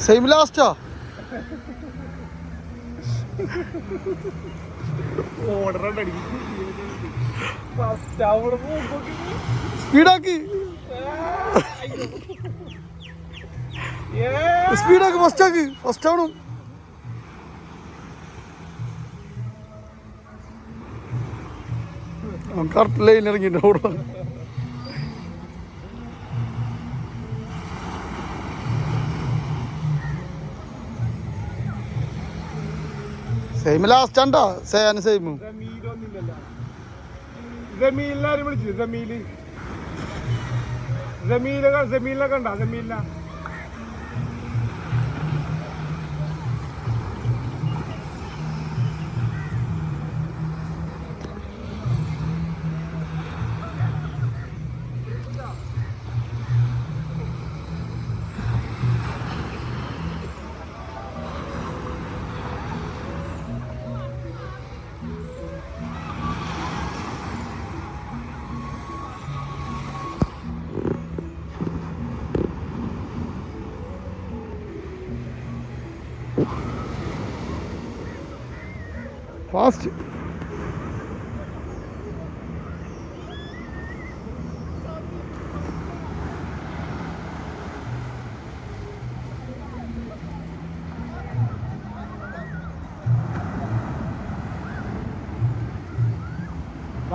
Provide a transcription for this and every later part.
same ലാസ്റ്റാ സ്പീഡാക്ക് സ്പീഡാക്ക് ഫസ്റ്റാക്ക് first ആവണം correct line ഇറങ്ങിയിട്ട് അവിടെ സെയിം ലാസ്റ്റ് ആണ്ടാ സേന സെയിം ജമീലിനെ വിളിച്ചു ജമീലിനെ കണ്ട ജമീലിനെ ഫാസ്റ്റ്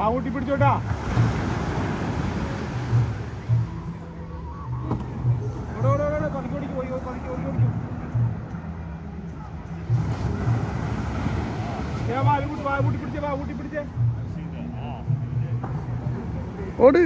കൂട്ടി പിടിച്ചോട്ടാ ഓട്